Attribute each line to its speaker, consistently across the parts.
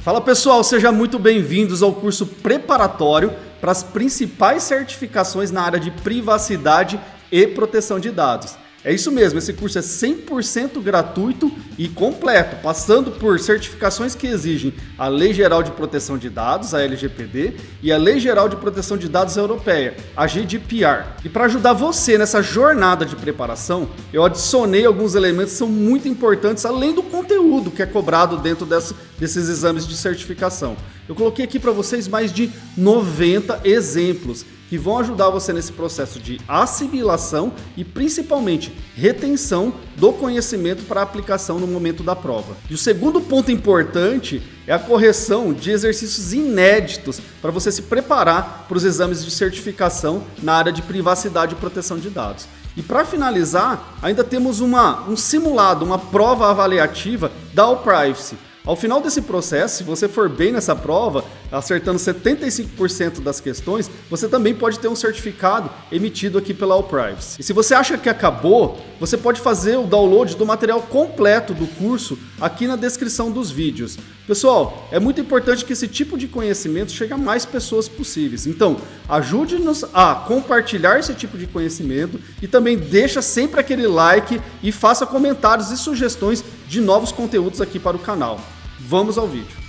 Speaker 1: Fala pessoal, sejam muito bem-vindos ao curso preparatório para as principais certificações na área de privacidade e proteção de dados. É isso mesmo, esse curso é 100% gratuito e completo, passando por certificações que exigem a Lei Geral de Proteção de Dados, a LGPD, e a Lei Geral de Proteção de Dados Europeia, a GDPR. E para ajudar você nessa jornada de preparação, eu adicionei alguns elementos que são muito importantes, além do conteúdo que é cobrado dentro desses exames de certificação. Eu coloquei aqui para vocês mais de 90 exemplos que vão ajudar você nesse processo de assimilação e principalmente retenção do conhecimento para aplicação no momento da prova. E o segundo ponto importante é a correção de exercícios inéditos para você se preparar para os exames de certificação na área de privacidade e proteção de dados. E para finalizar, ainda temos um simulado, uma prova avaliativa da All Privacy. Ao final desse processo, se você for bem nessa prova, acertando 75% das questões, você também pode ter um certificado emitido aqui pela All Privacy. E se você acha que acabou, você pode fazer o download do material completo do curso aqui na descrição dos vídeos. Pessoal, é muito importante que esse tipo de conhecimento chegue a mais pessoas possíveis. Então, ajude-nos a compartilhar esse tipo de conhecimento e também deixa sempre aquele like e faça comentários e sugestões de novos conteúdos aqui para o canal. Vamos ao vídeo.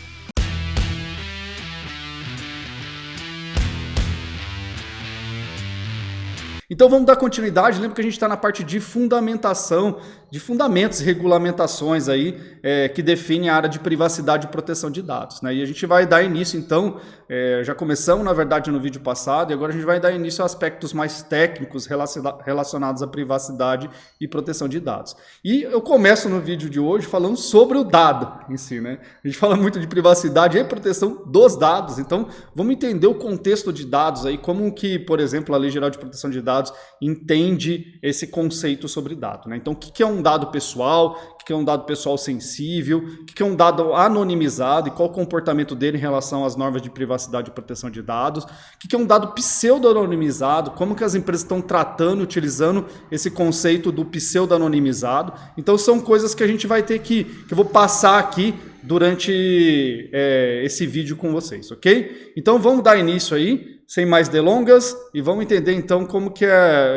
Speaker 1: Então vamos dar continuidade, lembra que a gente está na parte de fundamentação, de fundamentos e regulamentações aí que definem a área de privacidade e proteção de dados, né? E a gente vai dar início então, já começamos na verdade no vídeo passado e agora a gente vai dar início a aspectos mais técnicos relacionados à privacidade e proteção de dados. E eu começo no vídeo de hoje falando sobre o dado em si, né? A gente fala muito de privacidade e proteção dos dados, então vamos entender o contexto de dados aí, como que, por exemplo, a Lei Geral de Proteção de Dados entende esse conceito sobre dado, né? Então, o que é um dado pessoal, o que é um dado pessoal sensível, o que é um dado anonimizado e qual o comportamento dele em relação às normas de privacidade e proteção de dados, o que é um dado pseudo-anonimizado, como que as empresas estão tratando e utilizando esse conceito do pseudo-anonimizado. Então, são coisas que a gente vai ter que eu vou passar aqui durante esse vídeo com vocês, ok? Então, vamos dar início aí, sem mais delongas, e vamos entender então como que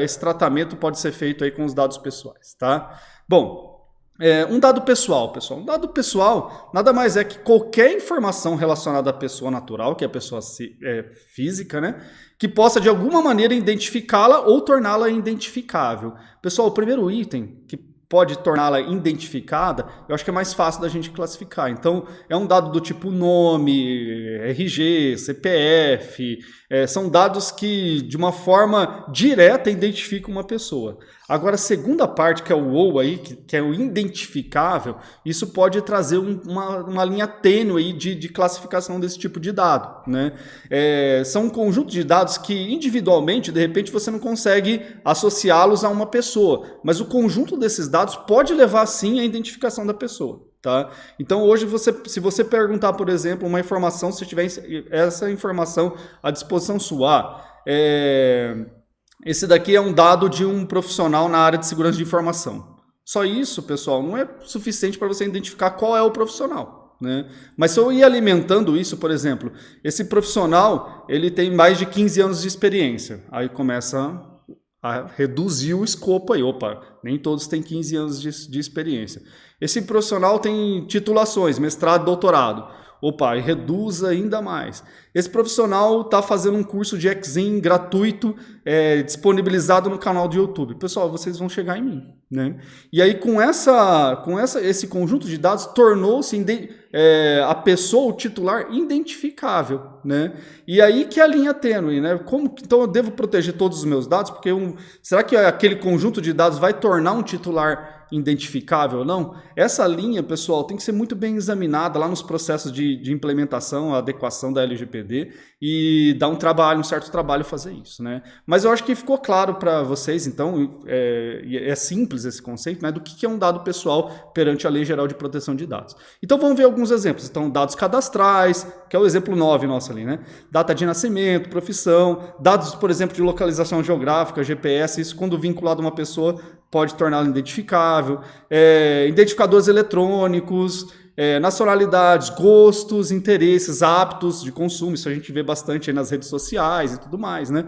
Speaker 1: esse tratamento pode ser feito aí com os dados pessoais, tá? Bom, um dado pessoal, pessoal. Um dado pessoal nada mais é que qualquer informação relacionada à pessoa natural, que é a pessoa física, né? Que possa de alguma maneira identificá-la ou torná-la identificável. Pessoal, o primeiro item que pode torná-la identificada, eu acho que é mais fácil da gente classificar. Então, é um dado do tipo nome, RG, CPF, são dados que, de uma forma direta, identificam uma pessoa. Agora, a segunda parte, que é o OU aí, que é o identificável, isso pode trazer uma linha tênue aí de classificação desse tipo de dado, né? São um conjunto de dados que, individualmente, de repente, você não consegue associá-los a uma pessoa, mas o conjunto desses dados pode levar, sim, à identificação da pessoa. Tá? Então hoje, se você perguntar, por exemplo, uma informação, se tiver essa informação à disposição sua, esse daqui é um dado de um profissional na área de segurança de informação. Só isso, pessoal, não é suficiente para você identificar qual é o profissional, né? Mas se eu ir alimentando isso, por exemplo, esse profissional ele tem mais de 15 anos de experiência, aí começa a reduzir o escopo aí. Opa, nem todos têm 15 anos de experiência. Esse profissional tem titulações, mestrado, doutorado. Opa, e reduz ainda mais. Esse profissional está fazendo um curso de Exim gratuito, disponibilizado no canal do YouTube. Pessoal, vocês vão chegar em mim, né? E aí, com esse conjunto de dados, tornou-se a pessoa, o titular, identificável, né? E aí que é a linha tênue, né? Então eu devo proteger todos os meus dados? Porque será que aquele conjunto de dados vai tornar um titular identificável ou não? Essa linha, pessoal, tem que ser muito bem examinada lá nos processos de implementação, a adequação da LGPD, e dá um certo trabalho fazer isso, né? Mas eu acho que ficou claro para vocês, então, é simples esse conceito, né, do que é um dado pessoal perante a Lei Geral de Proteção de Dados. Então vamos ver alguns exemplos. Então, dados cadastrais, que é o exemplo 9 nosso ali, né? Data de nascimento, profissão, dados, por exemplo, de localização geográfica, GPS, isso quando vinculado a uma pessoa pode torná-la identificável, identificadores eletrônicos, nacionalidades, gostos, interesses, hábitos de consumo, isso a gente vê bastante aí nas redes sociais e tudo mais, né?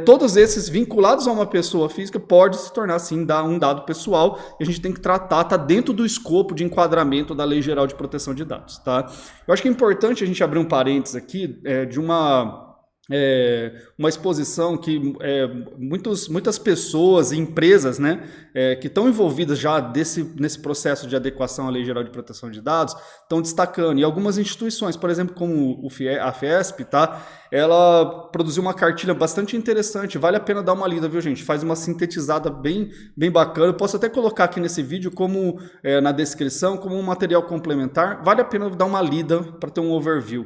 Speaker 1: Todos esses vinculados a uma pessoa física pode se tornar, sim, um dado pessoal e a gente tem que tratar, tá dentro do escopo de enquadramento da Lei Geral de Proteção de Dados, tá? Eu acho que é importante a gente abrir um parênteses aqui de uma exposição que muitas pessoas e empresas, né, que estão envolvidas já nesse processo de adequação à Lei Geral de Proteção de Dados estão destacando. E algumas instituições, por exemplo, como a Fiesp, tá, ela produziu uma cartilha bastante interessante, vale a pena dar uma lida, viu, gente? Faz uma sintetizada bem bacana. Eu posso até colocar aqui nesse vídeo, como na descrição, como um material complementar. Vale a pena dar uma lida para ter um overview.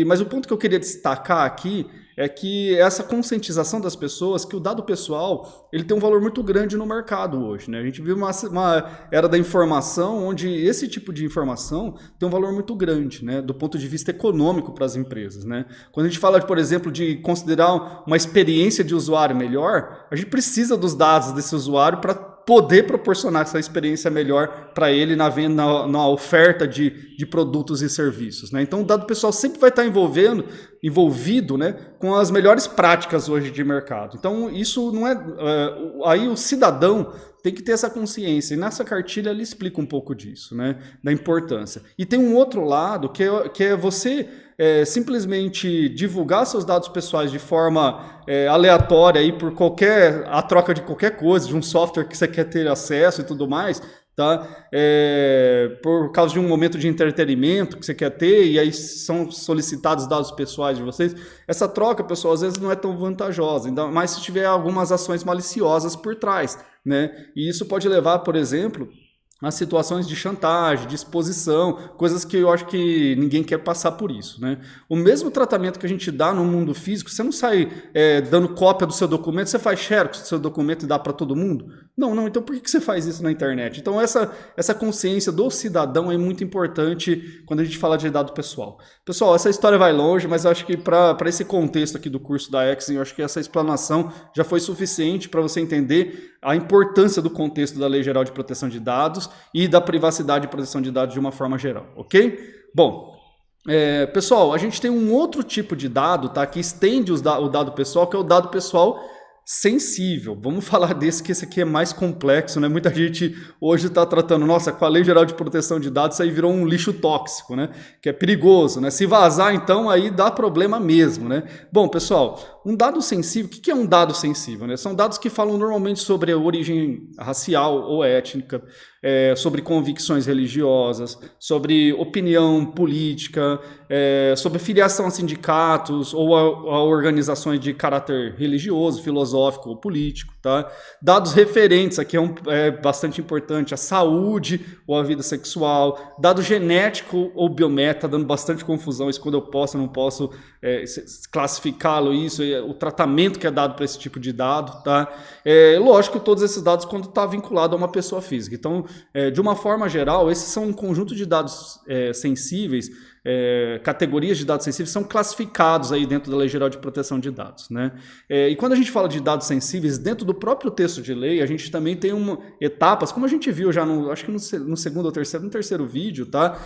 Speaker 1: Mas o ponto que eu queria destacar aqui é que essa conscientização das pessoas, que o dado pessoal ele tem um valor muito grande no mercado hoje, né? A gente vive uma era da informação onde esse tipo de informação tem um valor muito grande, né? Do ponto de vista econômico para as empresas, né? Quando a gente fala, por exemplo, de considerar uma experiência de usuário melhor, a gente precisa dos dados desse usuário para poder proporcionar essa experiência melhor para ele na oferta de produtos e serviços, né? Então o dado pessoal sempre vai estar envolvido, né, com as melhores práticas hoje de mercado. Então isso não aí o cidadão tem que ter essa consciência, e nessa cartilha ele explica um pouco disso, né, da importância. E tem um outro lado que é você simplesmente divulgar seus dados pessoais de forma aleatória aí por a troca de qualquer coisa, de um software que você quer ter acesso e tudo mais, tá? Por causa de um momento de entretenimento que você quer ter, e aí são solicitados dados pessoais de vocês. Essa troca, pessoal, às vezes não é tão vantajosa, ainda mais se tiver algumas ações maliciosas por trás, né? E isso pode levar, por exemplo, as situações de chantagem, de exposição, coisas que eu acho que ninguém quer passar por isso, né? O mesmo tratamento que a gente dá no mundo físico, você não sai dando cópia do seu documento, você faz xerox do seu documento e dá para todo mundo? Não, então por que você faz isso na internet? Então essa consciência do cidadão é muito importante quando a gente fala de dado pessoal. Pessoal, essa história vai longe, mas eu acho que para esse contexto aqui do curso da Exim, eu acho que essa explanação já foi suficiente para você entender a importância do contexto da Lei Geral de Proteção de Dados e da privacidade e proteção de dados de uma forma geral, ok? Bom, pessoal, a gente tem um outro tipo de dado, tá, que estende o dado pessoal, que é o dado pessoal sensível. Vamos falar desse, que esse aqui é mais complexo, né? Muita gente hoje está tratando, nossa, com a Lei Geral de Proteção de Dados, isso aí virou um lixo tóxico, né? Que é perigoso, né? Se vazar, então, aí dá problema mesmo, né? Bom, pessoal, um dado sensível, o que é um dado sensível, né? São dados que falam normalmente sobre a origem racial ou étnica, sobre convicções religiosas, sobre opinião política, sobre filiação a sindicatos ou a organizações de caráter religioso, filosófico ou político, tá? Dados referentes, aqui é bastante importante, a saúde ou a vida sexual, dado genético ou biométrico, tá dando bastante confusão isso, quando eu posso, não posso classificá-lo, isso, o tratamento que é dado para esse tipo de dado, tá? Lógico que todos esses dados quando está vinculado a uma pessoa física. Então, de uma forma geral, esses são um conjunto de dados sensíveis, categorias de dados sensíveis são classificados aí dentro da Lei Geral de Proteção de Dados, né? E quando a gente fala de dados sensíveis, dentro do próprio texto de lei, a gente também tem etapas, como a gente viu já, acho que no segundo ou terceiro vídeo, tá?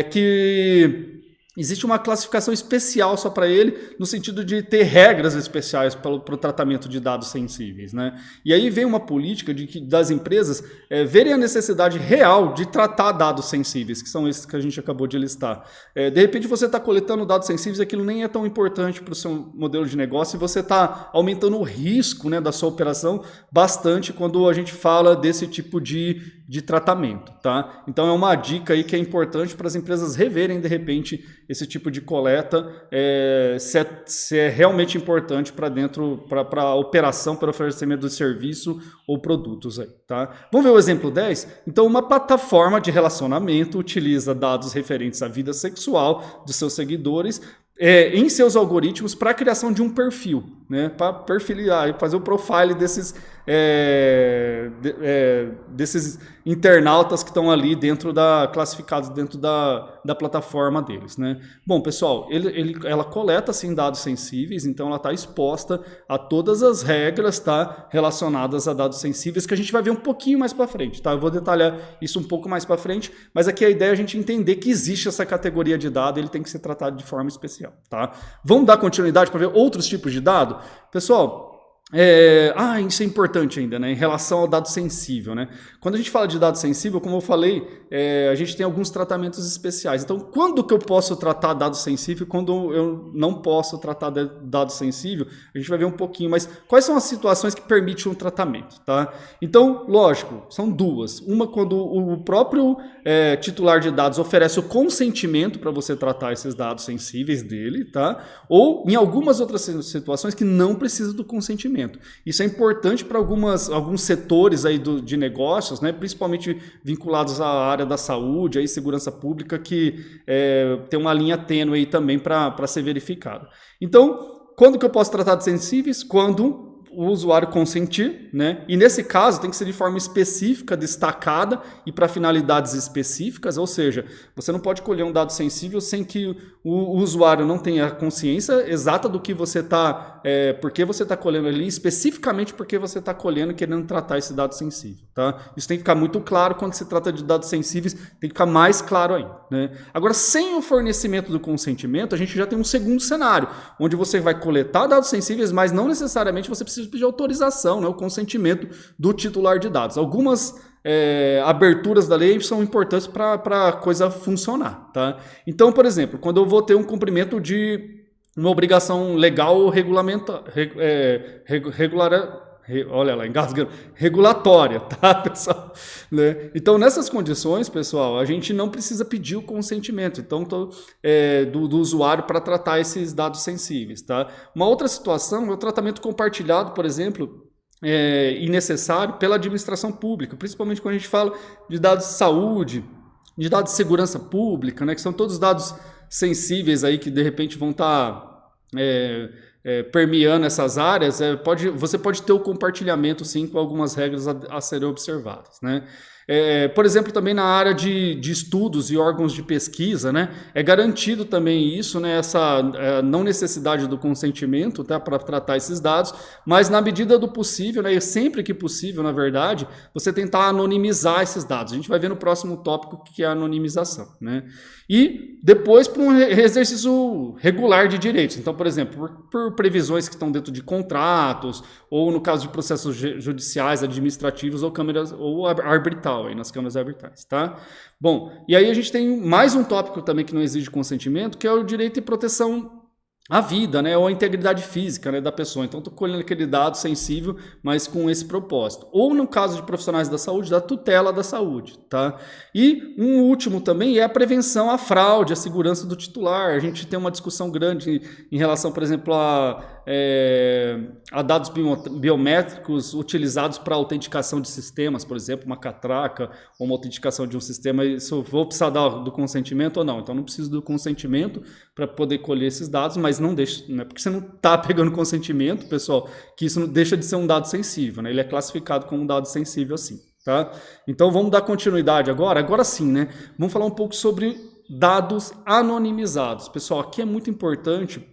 Speaker 1: Que existe uma classificação especial só para ele, no sentido de ter regras especiais para o tratamento de dados sensíveis, né? E aí vem uma política das empresas verem a necessidade real de tratar dados sensíveis, que são esses que a gente acabou de listar. De repente você está coletando dados sensíveis, aquilo nem é tão importante para o seu modelo de negócio e você está aumentando o risco, né, da sua operação bastante quando a gente fala desse tipo de tratamento, tá? Então é uma dica aí que é importante para as empresas reverem de repente esse tipo de coleta, se é realmente importante para a operação, para o oferecimento de serviço ou produtos aí, tá? Vamos ver o exemplo 10? Então, uma plataforma de relacionamento utiliza dados referentes à vida sexual dos seus seguidores em seus algoritmos para a criação de um perfil. né, para perfilhar e fazer o profile desses, desses internautas que estão ali classificados dentro da plataforma deles, né? Bom, pessoal, ela coleta assim dados sensíveis, então ela está exposta a todas as regras, tá, relacionadas a dados sensíveis, que a gente vai ver um pouquinho mais para frente, tá? Eu vou detalhar isso um pouco mais para frente, mas aqui a ideia é a gente entender que existe essa categoria de dado, ele tem que ser tratado de forma especial, tá? Vamos dar continuidade para ver outros tipos de dado? Pessoal, isso é importante ainda, né? Em relação ao dado sensível, né? Quando a gente fala de dado sensível, como eu falei, a gente tem alguns tratamentos especiais. Então, quando que eu posso tratar dado sensível e quando eu não posso tratar de dado sensível, a gente vai ver um pouquinho, mas quais são as situações que permitem um tratamento, tá? Então, lógico, são duas. Uma, quando o próprio titular de dados oferece o consentimento para você tratar esses dados sensíveis dele, tá? Ou em algumas outras situações que não precisa do consentimento. Isso é importante para alguns setores aí de negócios, né, principalmente vinculados à área da saúde, aí, segurança pública, que tem uma linha tênue aí também para ser verificado. Então, quando que eu posso tratar de sensíveis? Quando o usuário consentir, né? E nesse caso tem que ser de forma específica, destacada e para finalidades específicas, ou seja, você não pode colher um dado sensível sem que o usuário não tenha consciência exata do que você está, porque você está colhendo ali, especificamente porque você está colhendo e querendo tratar esse dado sensível, tá? Isso tem que ficar muito claro quando se trata de dados sensíveis, tem que ficar mais claro ainda, né? Agora, sem o fornecimento do consentimento, a gente já tem um segundo cenário, onde você vai coletar dados sensíveis, mas não necessariamente você precisa pedir autorização, né, o consentimento do titular de dados. Algumas aberturas da lei são importantes para a coisa funcionar, tá? Então, por exemplo, quando eu vou ter um cumprimento de uma obrigação legal olha lá, engasgando, regulatória, tá, pessoal? Né? Então, nessas condições, pessoal, a gente não precisa pedir o consentimento do usuário para tratar esses dados sensíveis, tá? Uma outra situação é o tratamento compartilhado, por exemplo, e necessário pela administração pública, principalmente quando a gente fala de dados de saúde, de dados de segurança pública, né, que são todos dados sensíveis aí que de repente vão estar permeando essas áreas. Você pode ter o compartilhamento sim com algumas regras a serem observadas, né? Por exemplo, também na área de estudos e órgãos de pesquisa, né, é garantido também isso, né, essa não necessidade do consentimento, tá, para tratar esses dados, mas na medida do possível, né, e sempre que possível, na verdade, você tentar anonimizar esses dados. A gente vai ver no próximo tópico que é a anonimização, né? E depois para um exercício regular de direitos. Então, por exemplo, por previsões que estão dentro de contratos, ou no caso de processos judiciais, administrativos ou arbitral, aí nas câmaras arbitrais, tá? Bom, e aí a gente tem mais um tópico também que não exige consentimento, que é o direito de proteção à vida, né, ou a integridade física, né, da pessoa. Então, estou colhendo aquele dado sensível, mas com esse propósito. Ou no caso de profissionais da saúde, da tutela da saúde, tá? E um último também é a prevenção à fraude, à segurança do titular. A gente tem uma discussão grande em relação, por exemplo, a dados biométricos utilizados para autenticação de sistemas, por exemplo, uma catraca ou uma autenticação de um sistema. Isso eu vou precisar do consentimento ou não? Então, não preciso do consentimento para poder colher esses dados, mas não deixa, né? Porque você não está pegando consentimento, pessoal, que isso não deixa de ser um dado sensível, né? Ele é classificado como um dado sensível assim, tá? Então vamos dar continuidade agora sim, né? Vamos falar um pouco sobre dados anonimizados. Pessoal, aqui é muito importante,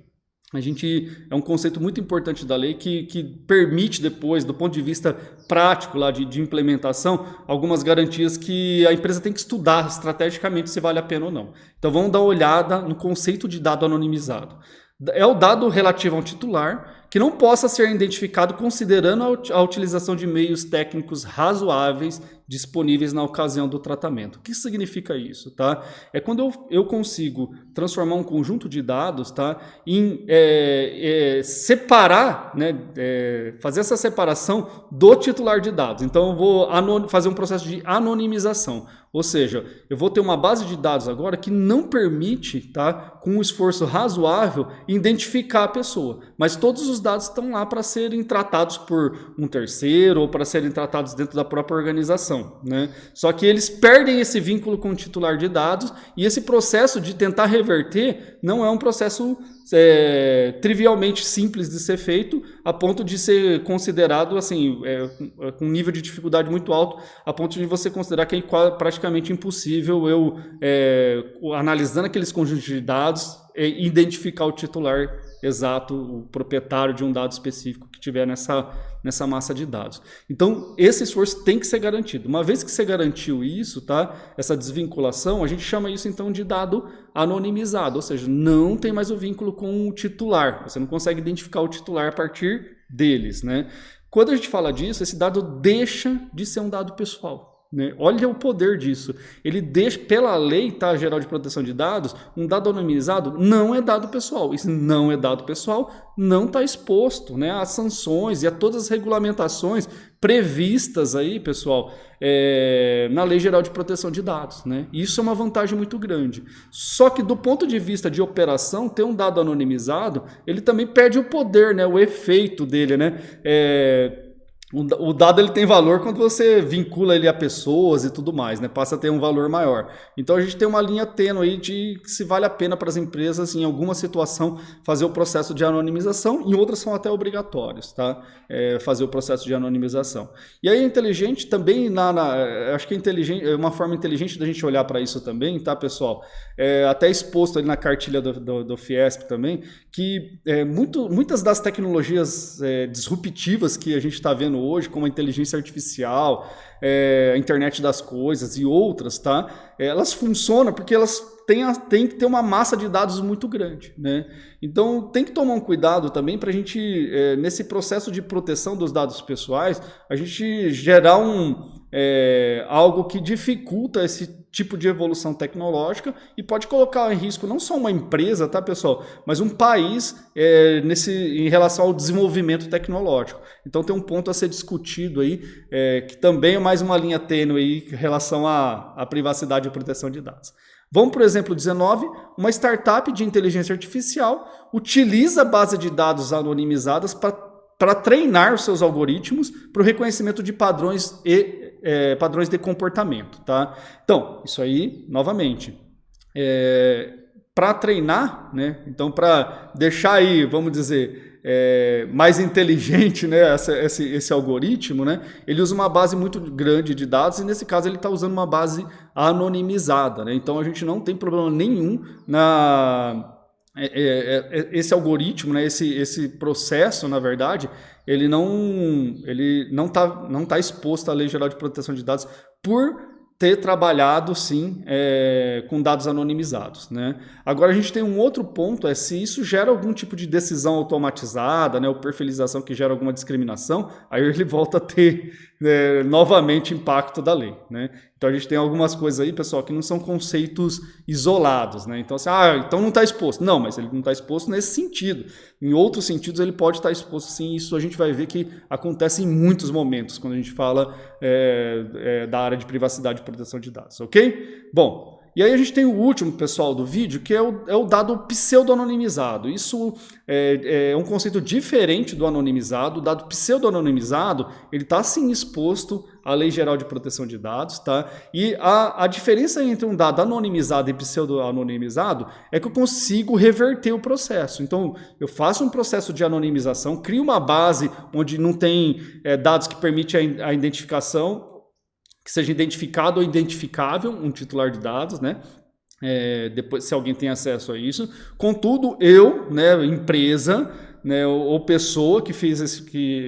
Speaker 1: é um conceito muito importante da lei que permite depois, do ponto de vista prático lá de implementação, algumas garantias que a empresa tem que estudar estrategicamente se vale a pena ou não. Então vamos dar uma olhada no conceito de dado anonimizado. É o dado relativo a um titular que não possa ser identificado considerando a utilização de meios técnicos razoáveis disponíveis na ocasião do tratamento. O que significa isso, tá? É quando eu consigo transformar um conjunto de dados, tá, em separar, né, fazer essa separação do titular de dados. Então eu vou fazer um processo de anonimização. Ou seja, eu vou ter uma base de dados agora que não permite, tá, com um esforço razoável, identificar a pessoa. Mas todos os os dados estão lá para serem tratados por um terceiro ou para serem tratados dentro da própria organização, né? Só que eles perdem esse vínculo com o titular de dados e esse processo de tentar reverter não é um processo trivialmente simples de ser feito, a ponto de ser considerado assim, com um nível de dificuldade muito alto, a ponto de você considerar que é praticamente impossível eu, analisando aqueles conjuntos de dados, identificar o titular exato, o proprietário de um dado específico que tiver nessa massa de dados. Então, esse esforço tem que ser garantido. Uma vez que você garantiu isso, tá? Essa desvinculação, a gente chama isso então de dado anonimizado, ou seja, não tem mais o vínculo com o titular. Você não consegue identificar o titular a partir deles, né? Quando a gente fala disso, esse dado deixa de ser um dado pessoal. Né? Olha o poder disso. Ele deixa, pela lei, tá, geral de proteção de dados, um dado anonimizado não é dado pessoal. Isso não é dado pessoal, não está exposto, né, às sanções e a todas as regulamentações previstas aí, pessoal, na Lei Geral de Proteção de Dados. Né? Isso é uma vantagem muito grande. Só que do ponto de vista de operação, ter um dado anonimizado, ele também perde o poder, né, o efeito dele, né? O dado ele tem valor quando você vincula ele a pessoas e tudo mais, né? Passa a ter um valor maior. Então a gente tem uma linha tênue aí de se vale a pena para as empresas, em alguma situação, fazer o processo de anonimização, em outras são até obrigatórios, tá? Fazer o processo de anonimização. E aí é inteligente também, acho que é uma forma inteligente da gente olhar para isso também, tá, pessoal? Até exposto ali na cartilha do Fiesp também, que muitas das tecnologias disruptivas que a gente está vendo hoje, como a inteligência artificial, a internet das coisas e outras, tá? Elas funcionam porque elas têm que ter uma massa de dados muito grande, né? Então tem que tomar um cuidado também para a gente, nesse processo de proteção dos dados pessoais, a gente gerar algo que dificulta esse tipo de evolução tecnológica e pode colocar em risco não só uma empresa, tá, pessoal, mas um país em relação ao desenvolvimento tecnológico. Então tem um ponto a ser discutido aí, que também é mais uma linha tênue aí em relação à privacidade e proteção de dados. Vamos para o exemplo 19, uma startup de inteligência artificial utiliza a base de dados anonimizadas para treinar os seus algoritmos para o reconhecimento de padrões padrões de comportamento, tá? Então, isso aí, novamente, para treinar, né? Então, para deixar aí, vamos dizer, mais inteligente, né, esse algoritmo, né, ele usa uma base muito grande de dados e nesse caso ele está usando uma base anonimizada, né? Então a gente não tem problema nenhum esse algoritmo, né, esse processo, na verdade, ele não tá exposto à Lei Geral de Proteção de Dados por ter trabalhado, sim, com dados anonimizados, né? Agora, a gente tem um outro ponto, se isso gera algum tipo de decisão automatizada, né, ou perfilização que gera alguma discriminação, aí ele volta a ter novamente impacto da lei, né? Então, a gente tem algumas coisas aí, pessoal, que não são conceitos isolados, né? Então, assim, então não está exposto. Não, mas ele não está exposto nesse sentido. Em outros sentidos, ele pode estar exposto, sim. Isso a gente vai ver que acontece em muitos momentos, quando a gente fala da área de privacidade e proteção de dados, ok? Bom, e aí a gente tem o último, pessoal, do vídeo, que é o dado pseudo-anonimizado. Isso é um conceito diferente do anonimizado. O dado pseudo-anonimizado, ele está, sim, exposto à Lei Geral de Proteção de Dados, tá? E a diferença entre um dado anonimizado e pseudo-anonimizado é que eu consigo reverter o processo. Então, eu faço um processo de anonimização, crio uma base onde não tem dados que permitem a identificação, que seja identificado ou identificável um titular de dados, né? Depois, se alguém tem acesso a isso. Contudo, eu, né, empresa, né, ou pessoa que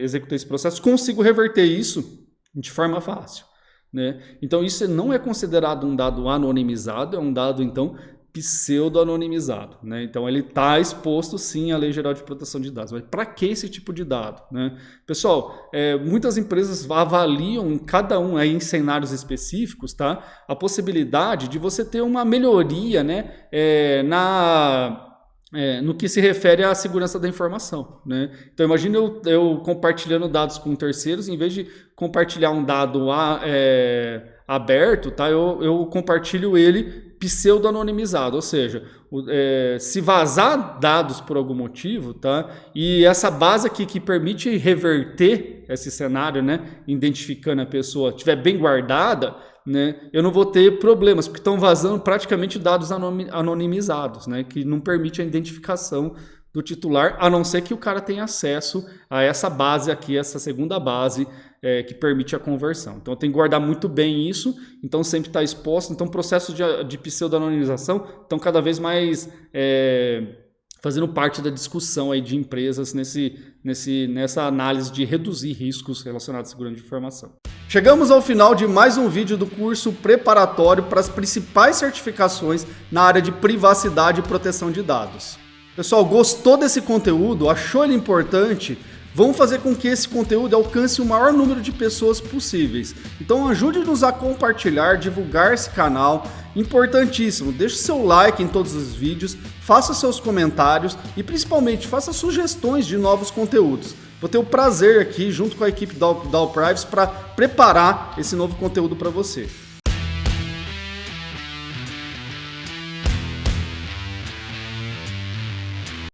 Speaker 1: executou esse processo, consigo reverter isso de forma fácil, né? Então, isso não é considerado um dado anonimizado, é um dado, então, pseudo-anonimizado, né? Então, ele está exposto, sim, à Lei Geral de Proteção de Dados. Mas para que esse tipo de dado, né? Pessoal, muitas empresas avaliam, cada um aí em cenários específicos, tá? A possibilidade de você ter uma melhoria, né? No que se refere à segurança da informação, né? Então, imagina eu compartilhando dados com terceiros, em vez de compartilhar um dado aberto, tá? Eu compartilho ele pseudo-anonimizado, ou seja, se vazar dados por algum motivo, tá? E essa base aqui que permite reverter esse cenário, né? Identificando a pessoa, estiver bem guardada, né? Eu não vou ter problemas, porque estão vazando praticamente dados anonimizados, né? Que não permite a identificação do titular, a não ser que o cara tenha acesso a essa base aqui, essa segunda base, que permite a conversão. Então, tem que guardar muito bem isso, então sempre está exposto. Então, processos de pseudo-anonimização estão cada vez mais fazendo parte da discussão aí de empresas nessa análise de reduzir riscos relacionados à segurança de informação. Chegamos ao final de mais um vídeo do curso preparatório para as principais certificações na área de privacidade e proteção de dados. Pessoal, gostou desse conteúdo? Achou ele importante? Vamos fazer com que esse conteúdo alcance o maior número de pessoas possíveis. Então ajude-nos a compartilhar, divulgar esse canal. Importantíssimo, deixe seu like em todos os vídeos, faça seus comentários e principalmente faça sugestões de novos conteúdos. Vou ter o prazer aqui, junto com a equipe da All Privacy, para preparar esse novo conteúdo para você.